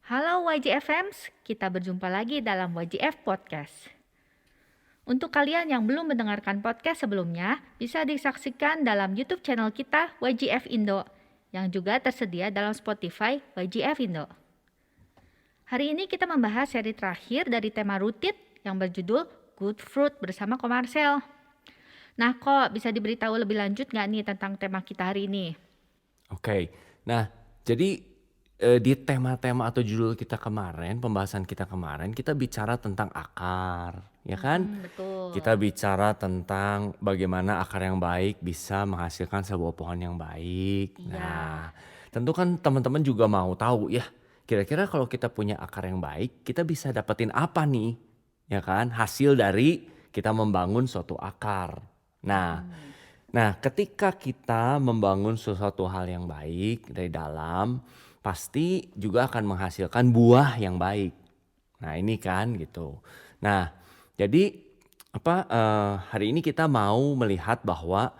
Halo YGFMs, kita berjumpa lagi dalam YGF Podcast. Untuk kalian yang belum mendengarkan podcast sebelumnya, bisa disaksikan dalam YouTube channel kita YGF Indo, yang juga tersedia dalam Spotify YGF Indo. Hari ini kita membahas seri terakhir dari tema rutin yang berjudul Good Fruit bersama Ko Marcel. Nah kok bisa diberitahu lebih lanjut nggak nih tentang tema kita hari ini? Oke, nah jadi di tema-tema atau judul kita kemarin, pembahasan kita kemarin, kita bicara tentang akar, ya kan? Betul. Kita bicara tentang bagaimana akar yang baik bisa menghasilkan sebuah pohon yang baik. Iya. Nah, tentu kan teman-teman juga mau tahu ya, kira-kira kalau kita punya akar yang baik, kita bisa dapetin apa nih? Ya kan? Hasil dari kita membangun suatu akar. Nah, ketika kita membangun sesuatu hal yang baik dari dalam, pasti juga akan menghasilkan buah yang baik. Nah, ini kan gitu. Nah, jadi hari ini kita mau melihat bahwa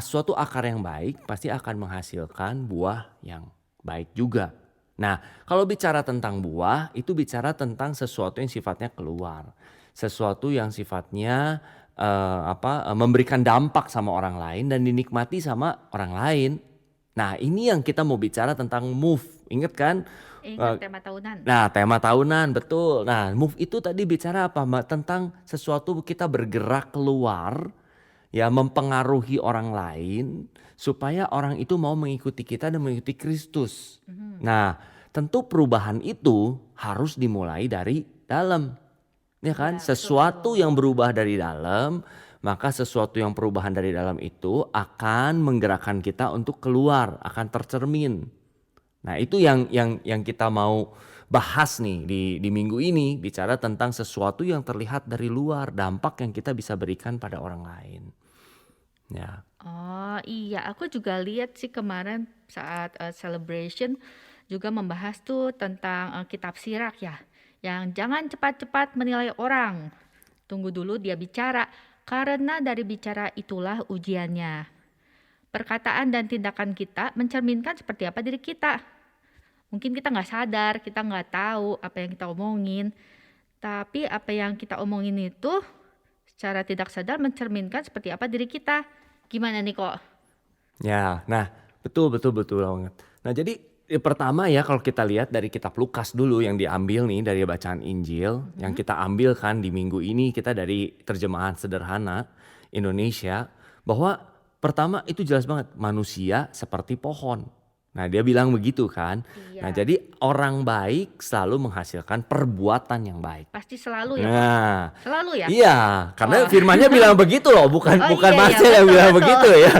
suatu akar yang baik pasti akan menghasilkan buah yang baik juga. Nah, kalau bicara tentang buah, itu bicara tentang sesuatu yang sifatnya keluar. Sesuatu yang sifatnya memberikan dampak sama orang lain dan dinikmati sama orang lain. Nah, ini yang kita mau bicara tentang move. Ingat kan? Ingat tema tahunan. Nah, tema tahunan, betul. Nah, move itu tadi bicara apa, Mbak? Tentang sesuatu kita bergerak keluar, ya mempengaruhi orang lain, supaya orang itu mau mengikuti kita dan mengikuti Kristus. Nah, tentu perubahan itu harus dimulai dari dalam. Ya kan? Iya, Sesuatu betul. yang berubah dari dalam, maka sesuatu yang perubahan dari dalam itu akan menggerakkan kita untuk keluar, akan tercermin. Nah, itu yang kita mau bahas nih di minggu ini, bicara tentang sesuatu yang terlihat dari luar, dampak yang kita bisa berikan pada orang lain. Ya. Oh iya, aku juga lihat sih kemarin saat celebration juga membahas tuh tentang kitab Sirak ya, yang jangan cepat-cepat menilai orang. Tunggu dulu dia bicara, karena dari bicara itulah ujiannya. Perkataan dan tindakan kita mencerminkan seperti apa diri kita. Mungkin kita nggak sadar, kita nggak tahu apa yang kita omongin, tapi apa yang kita omongin itu secara tidak sadar mencerminkan seperti apa diri kita. Gimana nih kok? Ya, nah betul banget. Nah, jadi pertama ya kalau kita lihat dari kitab Lukas dulu yang diambil nih dari bacaan Injil, yang kita ambil kan di minggu ini kita dari terjemahan sederhana Indonesia, bahwa pertama itu jelas banget manusia seperti pohon. Nah, dia bilang begitu kan. Nah, Iya, jadi orang baik selalu menghasilkan perbuatan yang baik. pasti selalu ya kok. Nah, Selalu ya? iya, karena Wah. firmannya bilang begitu loh, bukan Oh bukan iya iya, Marcel yang betul bilang betul. begitu ya.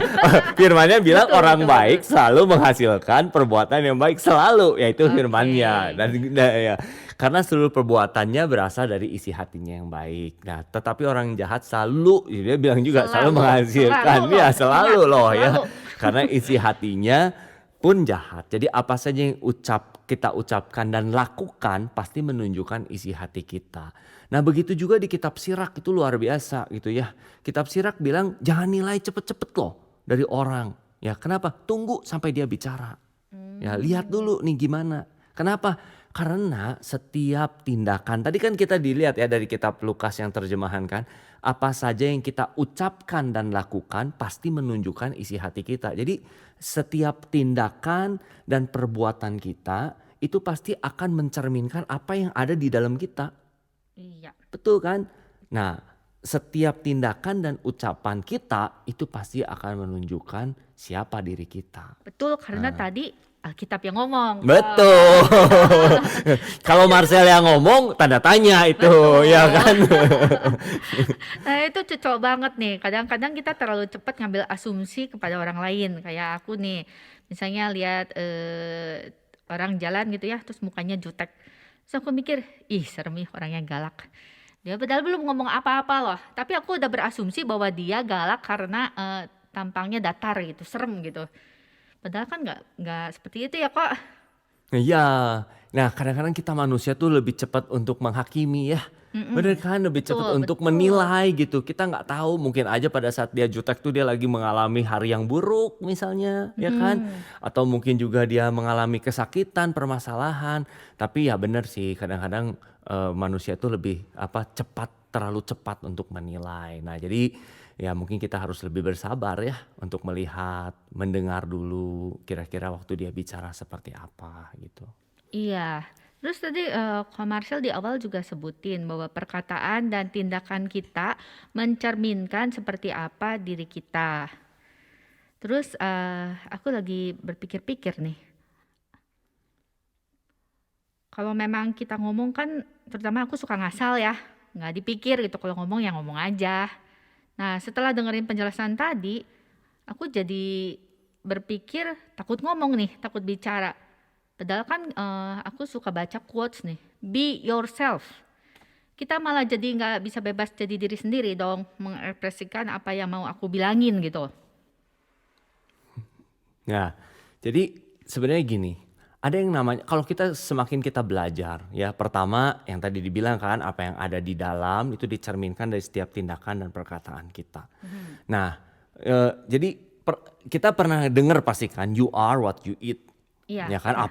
Firmannya bilang Betul orang betul betul. baik selalu menghasilkan perbuatan yang baik selalu, yaitu Oke. firmannya. Ya, karena seluruh perbuatannya berasal dari isi hatinya yang baik. Nah, tetapi orang jahat selalu, dia bilang juga selalu Selalu menghasilkan, loh. ya selalu Ingat, loh ya, selalu. karena isi hatinya pun jahat. Jadi apa saja yang kita ucapkan dan lakukan pasti menunjukkan isi hati kita. Nah, begitu juga di kitab Sirak, itu luar biasa gitu ya. Kitab Sirak bilang jangan nilai cepet-cepet loh dari orang. Ya, kenapa? Tunggu sampai dia bicara. Ya, lihat dulu nih gimana. Kenapa? Karena setiap tindakan, tadi kan kita dilihat ya dari kitab Lukas yang terjemahan kan, apa saja yang kita ucapkan dan lakukan pasti menunjukkan isi hati kita. Jadi setiap tindakan dan perbuatan kita itu pasti akan mencerminkan apa yang ada di dalam kita. Iya. Betul kan? Nah, setiap tindakan dan ucapan kita itu pasti akan menunjukkan siapa diri kita. Betul karena tadi Alkitab yang ngomong. Betul. Kalau Marcel yang ngomong tanda tanya itu, ya Betul. kan? Nah itu cocok banget nih. Kadang-kadang kita terlalu cepat ngambil asumsi kepada orang lain. Kayak aku nih, misalnya lihat orang jalan gitu ya, terus mukanya jutek. Terus aku mikir, ih serem nih orangnya galak. Dia padahal belum ngomong apa-apa loh. Tapi aku udah berasumsi bahwa dia galak karena tampangnya datar gitu, serem gitu. Padahal kan nggak seperti itu ya kok. Iya. Nah, kadang-kadang kita manusia tuh lebih cepat untuk menghakimi ya. Bener Mhm. kan, lebih cepat Betul untuk betul. menilai gitu. Kita nggak tahu mungkin aja pada saat dia jutek tuh dia lagi mengalami hari yang buruk misalnya, ya kan? Mhm. Atau mungkin juga dia mengalami kesakitan, permasalahan. Tapi ya bener sih kadang-kadang, manusia tuh lebih terlalu cepat untuk menilai. Nah jadi ya mungkin kita harus lebih bersabar ya untuk melihat, mendengar dulu kira-kira waktu dia bicara seperti apa gitu. Iya. Terus tadi, Kak Marcel di awal juga sebutin bahwa perkataan dan tindakan kita mencerminkan seperti apa diri kita. Terus, aku lagi berpikir-pikir nih, kalau memang kita ngomong kan terutama aku suka ngasal ya, nggak dipikir gitu kalau ngomong ya ngomong aja. Nah, setelah dengerin penjelasan tadi, aku jadi berpikir takut ngomong nih, takut bicara. Padahal kan, aku suka baca quotes nih, "Be yourself." Kita malah jadi nggak bisa bebas jadi diri sendiri dong, mengekspresikan apa yang mau aku bilangin gitu. Nah, jadi sebenarnya gini, ada yang namanya kalau kita semakin kita belajar ya, pertama yang tadi dibilang kan apa yang ada di dalam itu dicerminkan dari setiap tindakan dan perkataan kita. Mhm. Nah, jadi kita pernah dengar pasti kan, "You are what you eat." Iya, Ya kan, pernah.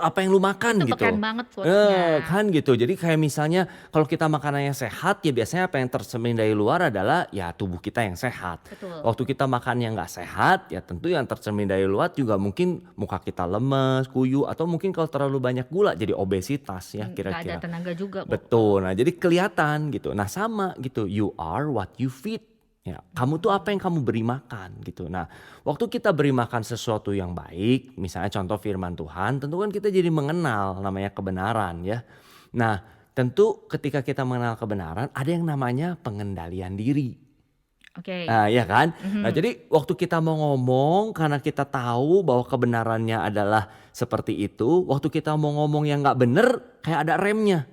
apa yang lu makan Itu beken gitu. banget quotes-nya. Kan gitu. Jadi kayak misalnya kalau kita makanannya sehat ya biasanya apa yang tercermin dari luar adalah ya tubuh kita yang sehat. Betul. Waktu kita makan yang nggak sehat ya tentu yang tercermin dari luar juga mungkin muka kita lemes, kuyu atau mungkin kalau terlalu banyak gula jadi obesitas ya Nggak ada kira-kira. tenaga juga kok. Betul. Nah, jadi kelihatan gitu. Nah, sama gitu. You are what you feed. Ya, kamu tuh apa yang kamu beri makan gitu. Nah, waktu kita beri makan sesuatu yang baik, misalnya contoh firman Tuhan, tentu kan kita jadi mengenal namanya kebenaran ya. Nah, tentu ketika kita mengenal kebenaran, ada yang namanya pengendalian diri. Oke. Nah, iya kan? Nah, Mhm. jadi waktu kita mau ngomong karena kita tahu bahwa kebenarannya adalah seperti itu, waktu kita mau ngomong yang nggak bener, kayak ada remnya.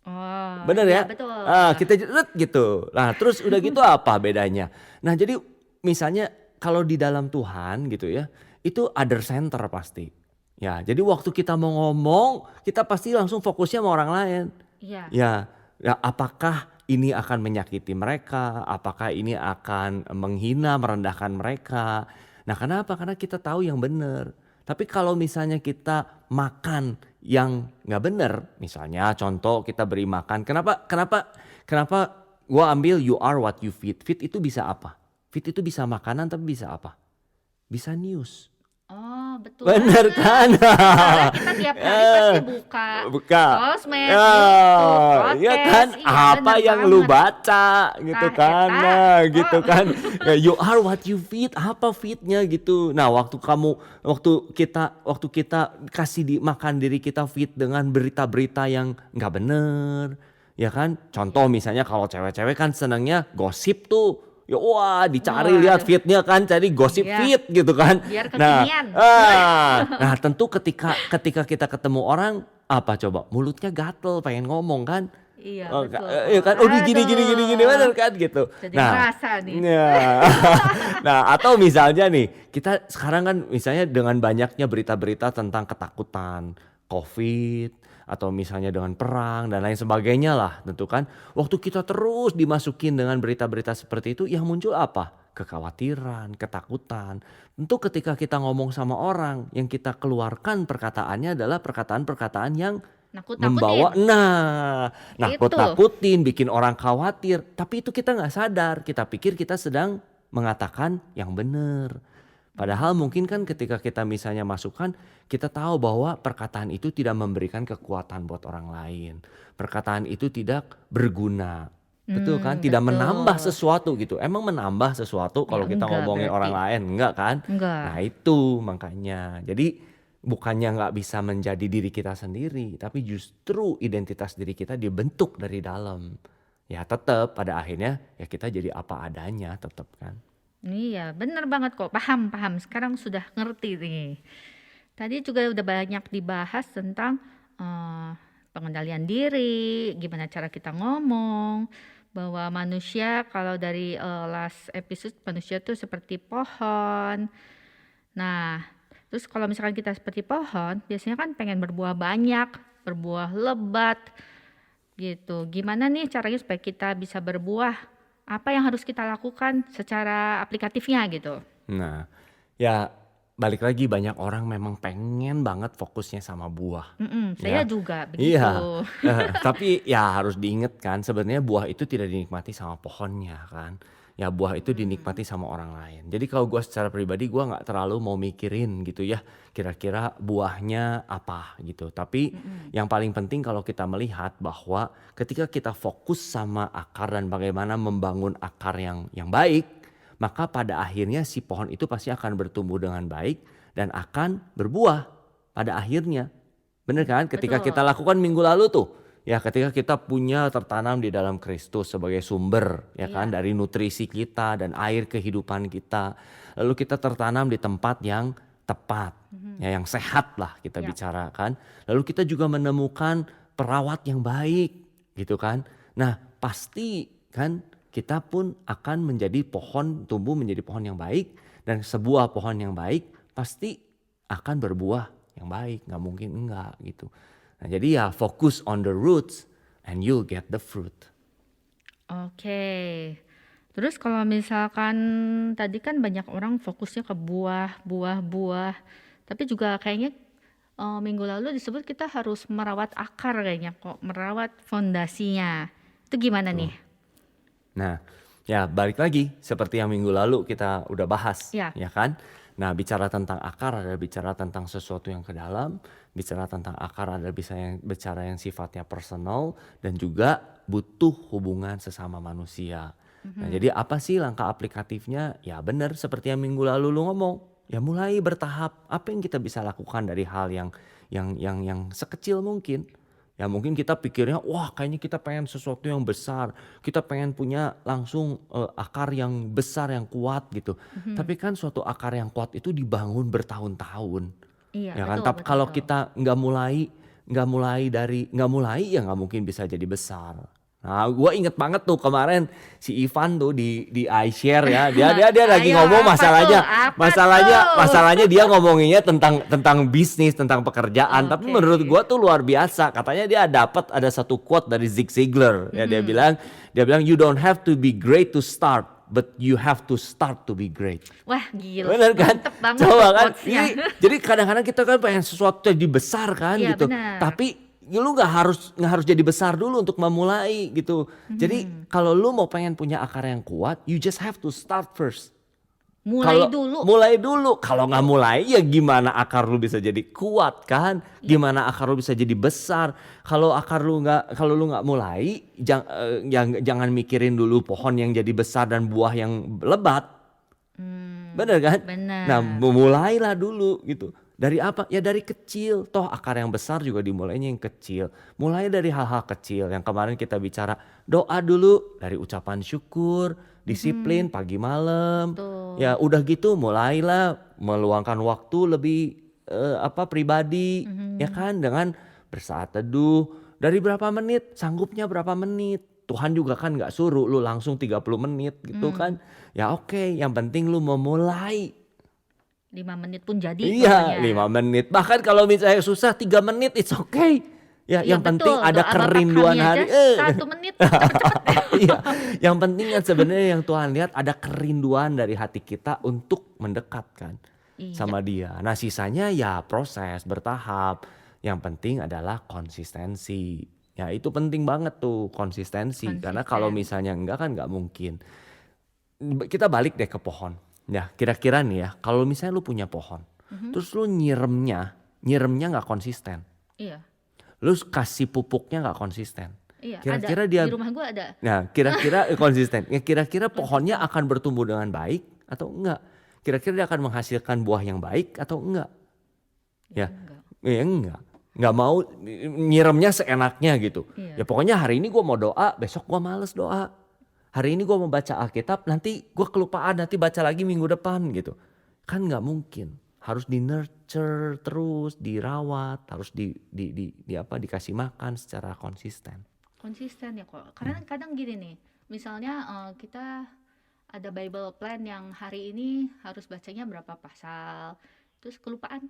Oh, Bener iya ya? betul. Kita gitu. Nah, terus udah gitu apa bedanya? Nah, jadi misalnya kalau di dalam Tuhan gitu ya, itu other center pasti. Ya, jadi waktu kita mau ngomong, kita pasti langsung fokusnya sama orang lain. Iya. Ya, ya apakah ini akan menyakiti mereka? Apakah ini akan menghina, merendahkan mereka? Nah, kenapa? Karena kita tahu yang benar. Tapi kalau misalnya kita makan yang nggak benar, misalnya contoh kita beri makan, kenapa gua ambil you are what you feed. Feed itu bisa apa? Feed itu bisa makanan tapi bisa apa? Bisa news. Oh, betul Bener banget. kan? Soalnya kita tiap hari pasti buka Buka. sosmed, Ya, YouTube, iya kan? podcast. Iya, Apa bener yang lu banget. baca gitu Tah kan? eta. Nah, gitu Oh. kan. Ya, you are what you feed. Apa feednya gitu. Nah, waktu kita kasih makan diri kita feed dengan berita-berita yang nggak bener, ya kan? Contoh Iya. misalnya kalau cewek-cewek kan senangnya gosip tuh. Ya wah dicari lihat Waduh. feednya kan, cari gosip Iya. feed gitu kan. Biar Nah, kekinian. nah tentu ketika kita ketemu orang apa coba mulutnya gatel pengen ngomong kan. Iya, Oh, betul. iya kan, oh gini bener Aduh. kan gitu. Jadi Nah, ngerasa nih. ya. Nah, atau misalnya nih, kita sekarang kan misalnya dengan banyaknya berita-berita tentang ketakutan, COVID, atau misalnya dengan perang dan lain sebagainya lah tentu kan. Waktu kita terus dimasukin dengan berita-berita seperti itu, yang muncul apa? Kekhawatiran, ketakutan. Tentu ketika kita ngomong sama orang, yang kita keluarkan perkataannya adalah perkataan-perkataan yang Nakut-nakutin. Itu. nakut-nakutin, bikin orang khawatir. Tapi itu kita nggak sadar, kita pikir kita sedang mengatakan yang benar. Padahal mungkin kan ketika kita misalnya masukkan, kita tahu bahwa perkataan itu tidak memberikan kekuatan buat orang lain. Perkataan itu tidak berguna. Betul kan? Tidak menambah Betul. sesuatu gitu. Emang menambah sesuatu Ya kalau kita enggak ngomongin orang berarti. lain? Enggak kan? Nah Enggak. itu makanya. Jadi bukannya nggak bisa menjadi diri kita sendiri, tapi justru identitas diri kita dibentuk dari dalam. Ya tetap pada akhirnya ya kita jadi apa adanya tetap kan. Iya, bener banget kok. Paham, paham. Sekarang sudah ngerti nih. Tadi juga udah banyak dibahas tentang eh, pengendalian diri, gimana cara kita ngomong, bahwa manusia kalau dari last episode manusia tuh seperti pohon. Nah, terus kalau misalkan kita seperti pohon, biasanya kan pengen berbuah banyak, berbuah lebat. gitu. Gimana nih caranya supaya kita bisa berbuah? Apa yang harus kita lakukan secara aplikatifnya gitu? Nah, ya balik lagi banyak orang memang pengen banget fokusnya sama buah, Saya ya. juga begitu. Iya, tapi ya harus diingat kan sebenarnya buah itu tidak dinikmati sama pohonnya kan. Ya buah itu dinikmati sama orang lain. Jadi kalau gua secara pribadi gua nggak terlalu mau mikirin gitu ya, kira-kira buahnya apa gitu. Tapi yang paling penting kalau kita melihat bahwa ketika kita fokus sama akar dan bagaimana membangun akar yang baik, maka pada akhirnya si pohon itu pasti akan bertumbuh dengan baik dan akan berbuah pada akhirnya. Bener kan? Ketika kita Betul. lakukan minggu lalu tuh, ya ketika kita punya tertanam di dalam Kristus sebagai sumber, ya kan, Iya. dari nutrisi kita dan air kehidupan kita. Lalu kita tertanam di tempat yang tepat, ya yang sehat lah kita Ya. bicarakan. Lalu kita juga menemukan perawat yang baik, gitu kan. Nah, pasti kan kita pun akan menjadi pohon, tumbuh menjadi pohon yang baik, dan sebuah pohon yang baik pasti akan berbuah yang baik, nggak mungkin enggak gitu. Nah jadi ya fokus on the roots and you'll get the fruit. Oke. Terus kalau misalkan tadi kan banyak orang fokusnya ke buah, buah, buah. Tapi juga kayaknya minggu lalu disebut kita harus merawat akar kayaknya kok, merawat fondasinya. Itu gimana nih? Tuh. Nah ya balik lagi seperti yang minggu lalu kita udah bahas, Ya. ya kan. Nah bicara tentang akar adalah bicara tentang sesuatu yang ke dalam, bicara tentang akar adalah bicara yang sifatnya personal dan juga butuh hubungan sesama manusia. Nah jadi apa sih langkah aplikatifnya? Ya benar seperti yang minggu lalu lu ngomong. Ya mulai bertahap. Apa yang kita bisa lakukan dari hal yang sekecil mungkin. Ya mungkin kita pikirnya wah kayaknya kita pengen sesuatu yang besar. Kita pengen punya langsung akar yang besar yang kuat gitu. Tapi kan suatu akar yang kuat itu dibangun bertahun-tahun. Iya, Ya kan? betul, Tapi betul, kalau betul. kita nggak mulai ya nggak mungkin bisa jadi besar. Nah, gue inget banget tuh kemarin si Ivan tuh di iShare ya. Dia lagi Ayo, ngomong apa tuh? masalahnya Apa masalahnya tuh? masalahnya dia ngomonginnya tentang bisnis, tentang pekerjaan. Tapi Oke. menurut gue tuh luar biasa. Katanya dia dapat ada satu quote dari Zig Ziglar. Ya dia bilang you don't have to be great to start, but you have to start to be great. Wah, gila. Bener kan? Mantep banget Coba tuh kan? quotes-nya. Jadi kadang-kadang kita kan pengen sesuatu jadi besar kan Iya, gitu. benar. Tapi lu nggak harus jadi besar dulu untuk memulai gitu. Jadi kalau lu mau pengen punya akar yang kuat, you just have to start first. Mulai Kalau dulu. mulai dulu, kalau nggak mulai ya gimana akar lu bisa jadi kuat kan? Iya. Gimana akar lu bisa jadi besar? Kalau lu nggak mulai, jangan mikirin dulu pohon yang jadi besar dan buah yang lebat. Bener kan? Nah, Benar. mulailah dulu gitu. Dari apa? Ya dari kecil. Toh akar yang besar juga dimulainya yang kecil. Mulai dari hal-hal kecil. Yang kemarin kita bicara doa dulu dari ucapan syukur, disiplin pagi malam. Betul. Ya udah gitu mulailah meluangkan waktu lebih pribadi, ya kan, dengan bersaat teduh. Dari berapa menit? Sanggupnya berapa menit? Tuhan juga kan nggak suruh lu langsung 30 menit gitu kan. Ya oke, yang penting lu memulai. 5 menit pun jadi Iya, pokoknya. 5 menit. Bahkan kalau misalnya susah 3 menit it's okay. Ya, Iya, yang penting betul. ada Doa Bapak kerinduan kami aja hari 1 menit. Cepet-cepet. Iya, yang penting kan sebenarnya yang Tuhan lihat ada kerinduan dari hati kita untuk mendekatkan Iya, sama Dia. Nah, sisanya ya proses bertahap. Yang penting adalah konsistensi. Ya, itu penting banget tuh konsistensi. Karena kalau konsisten. misalnya enggak kan nggak mungkin. Kita balik deh ke pohon. Ya, kira-kira nih ya, kalau misalnya lu punya pohon, terus lu nyiremnya nggak konsisten. Iya, Lu kasih pupuknya nggak konsisten. iya. Ada. Kira-kira Di dia, rumah gue ada. nah kira-kira konsisten. Ya, kira-kira pohonnya Konsisten. akan bertumbuh dengan baik atau enggak? Kira-kira dia akan menghasilkan buah yang baik atau enggak? Ya, Ya, enggak. ya enggak. Nggak mau nyiremnya seenaknya gitu. Iya. Ya pokoknya hari ini gue mau doa, besok gue males doa. Hari ini gue mau baca Alkitab, nanti gue kelupaan, nanti baca lagi minggu depan gitu. Kan nggak mungkin. Harus di nurture terus, dirawat, harus dikasih makan secara konsisten. Konsisten ya kok. Karena kadang gini nih, misalnya kita ada Bible plan yang hari ini harus bacanya berapa pasal, terus kelupaan.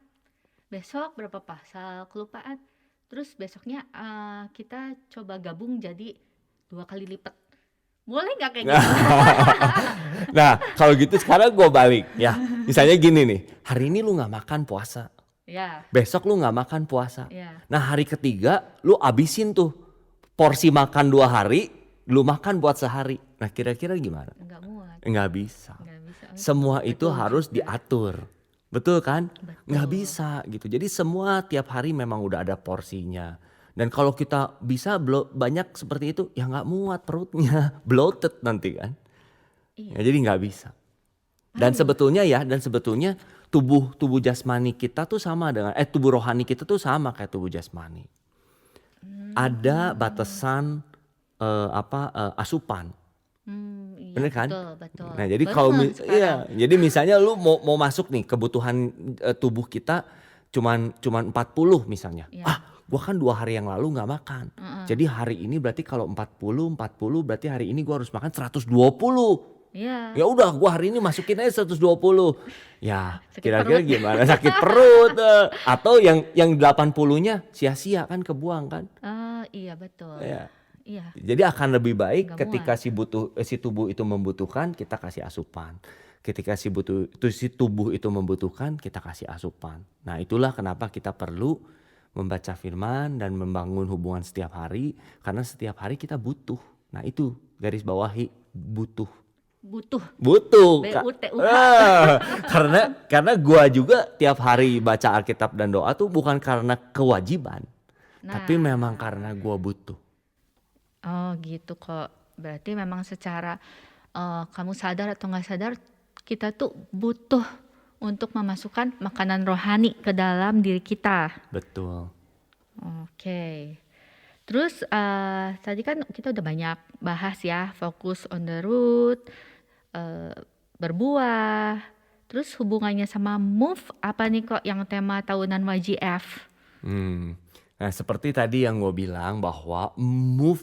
Besok berapa pasal, kelupaan. Terus besoknya kita coba gabung jadi 2 kali lipat. Boleh nggak kayak gitu? Nah, kalau gitu sekarang gue balik ya. Misalnya gini nih, hari ini lu nggak makan puasa, Ya, besok lu nggak makan puasa. ya, Nah hari ketiga lu abisin tuh porsi makan 2 hari, lu makan buat sehari. Nah kira-kira gimana? nggak muat, Nggak bisa. nggak bisa. Semua itu Betul harus juga. diatur. Betul kan? Nggak Betul. bisa gitu. Jadi semua tiap hari memang udah ada porsinya. Dan kalau kita bisa banyak seperti itu, ya nggak muat perutnya, bloated nanti kan. Iya. Ya, jadi nggak bisa. Dan sebetulnya tubuh jasmani kita tuh sama dengan tubuh rohani kita tuh sama kayak tubuh jasmani. Ada batasan asupan. Iya, Bener kan? betul, betul. Nah, jadi Bener sekarang. jadi misalnya lu mau masuk nih kebutuhan tubuh kita cuman 40 misalnya. Iya. Gua kan 2 hari yang lalu nggak makan. Jadi hari ini berarti kalau 40 berarti hari ini gua harus makan 120. Iya. Ya udah gua hari ini masukin aja 120. Ya, Sakit kira-kira perut. gimana? Sakit perut atau yang 80-nya sia-sia kan kebuang kan? Iya betul. Ya. Iya, Jadi akan lebih baik nggak ketika muat. si tubuh itu membutuhkan kita kasih asupan. Ketika si tubuh itu membutuhkan kita kasih asupan. Nah, itulah kenapa kita perlu membaca firman dan membangun hubungan setiap hari karena setiap hari kita butuh. Nah, itu garis bawahi butuh. Butuh. Butuh. BUTUH. Karena gua juga tiap hari baca Alkitab dan doa tuh bukan karena kewajiban, tapi Nah, memang karena gua butuh. oh gitu kok. Berarti memang secara kamu sadar atau nggak sadar, kita tuh butuh untuk memasukkan makanan rohani ke dalam diri kita. Betul. Oke. Terus tadi kan kita udah banyak bahas ya, fokus on the root, eh, berbuah. Terus hubungannya sama move apa nih kok yang tema tahunan YGF? Nah, seperti tadi yang gue bilang bahwa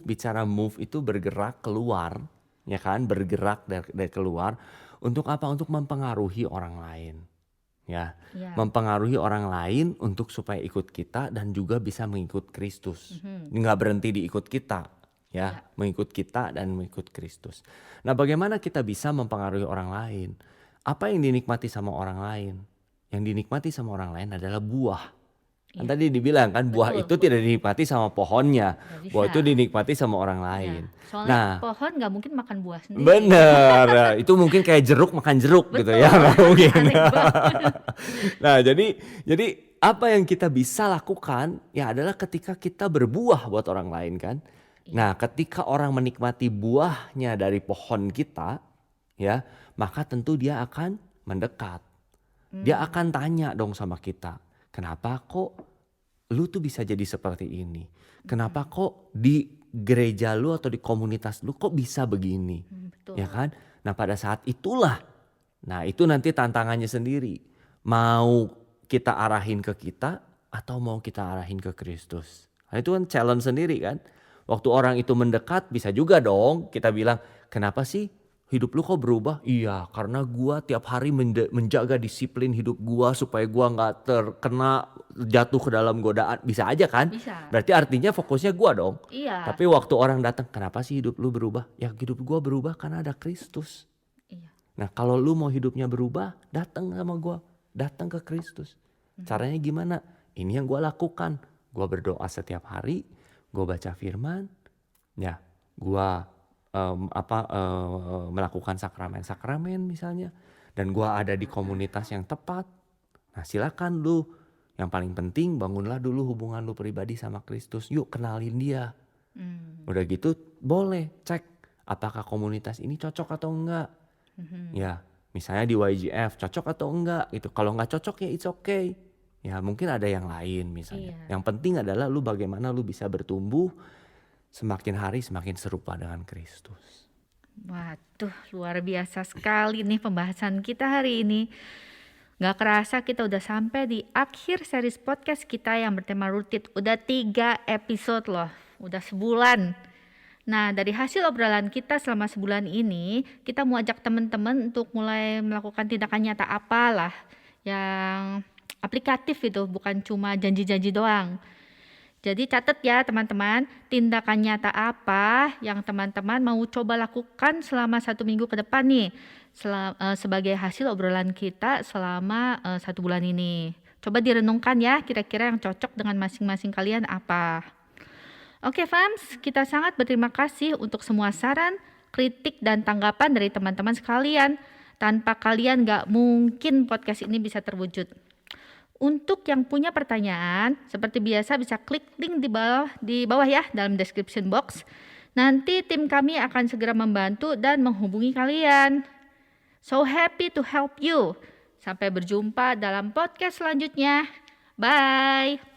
bicara move itu bergerak keluar, ya kan? Bergerak dari keluar untuk apa? Untuk mempengaruhi orang lain. Ya, Ya. mempengaruhi orang lain untuk supaya ikut kita dan juga bisa mengikut Kristus. Nggak berhenti diikut kita, ya, mengikut kita dan mengikut Kristus. Nah, bagaimana kita bisa mempengaruhi orang lain? Apa yang dinikmati sama orang lain? Yang dinikmati sama orang lain adalah buah. Kan tadi dibilang kan buah Betul, itu tidak dinikmati sama pohonnya, Nggak buah itu bisa. dinikmati sama orang Ya. lain. Soalnya Nah, pohon nggak mungkin makan buah sendiri. bener, itu mungkin kayak jeruk makan jeruk gitu ya, Betul. nggak mungkin. Aneh banget. Nah, jadi apa yang kita bisa lakukan ya adalah ketika kita berbuah buat orang lain kan. Nah, ketika orang menikmati buahnya dari pohon kita, ya, maka tentu dia akan mendekat. Dia akan tanya dong sama kita, kenapa kok lu tuh bisa jadi seperti ini? Kenapa kok di gereja lu atau di komunitas lu kok bisa begini? Betul. Ya kan? Nah, pada saat itulah, nah itu nanti tantangannya sendiri. Mau kita arahin ke kita atau mau kita arahin ke Kristus. Nah, itu kan challenge sendiri kan. Waktu orang itu mendekat bisa juga dong kita bilang, kenapa sih hidup lu kok berubah? Iya, karena gua tiap hari menjaga disiplin hidup gua supaya gua nggak terkena jatuh ke dalam godaan. Bisa aja kan? Bisa. Berarti artinya fokusnya gua dong. Iya. Tapi waktu orang datang, kenapa sih hidup lu berubah? Ya hidup gua berubah karena ada Kristus. Iya. Nah, kalau lu mau hidupnya berubah, datang sama gua, datang ke Kristus. Caranya gimana? Ini yang gua lakukan. Gua berdoa setiap hari, gua baca firman, ya, gua melakukan sakramen-sakramen misalnya, dan gua ada di komunitas yang tepat. Nah, silakan lu. Yang paling penting bangunlah dulu hubungan lu pribadi sama Kristus. Yuk kenalin dia. Udah gitu boleh cek apakah komunitas ini cocok atau enggak. Ya, misalnya di YGF cocok atau enggak gitu. Kalau enggak cocok ya it's okay. Ya mungkin ada yang lain misalnya. Iya. Yang penting adalah lu bagaimana lu bisa bertumbuh semakin hari semakin serupa dengan Kristus. Waduh, luar biasa sekali nih pembahasan kita hari ini. Gak kerasa kita udah sampai di akhir series podcast kita yang bertema Rooted. Udah 3 episode loh, udah sebulan. Nah, dari hasil obrolan kita selama sebulan ini, kita mau ajak teman-teman untuk mulai melakukan tindakan nyata apalah yang aplikatif itu, bukan cuma janji-janji doang. Jadi catat ya teman-teman, tindakan nyata apa yang teman-teman mau coba lakukan selama 1 minggu ke depan nih, sebagai hasil obrolan kita selama 1 bulan ini. Coba direnungkan ya, kira-kira yang cocok dengan masing-masing kalian apa. Oke fans, kita sangat berterima kasih untuk semua saran, kritik, dan tanggapan dari teman-teman sekalian. Tanpa kalian gak mungkin podcast ini bisa terwujud. Untuk yang punya pertanyaan, seperti biasa bisa klik link di bawah ya dalam description box. Nanti tim kami akan segera membantu dan menghubungi kalian. So happy to help you. Sampai berjumpa dalam podcast selanjutnya. Bye.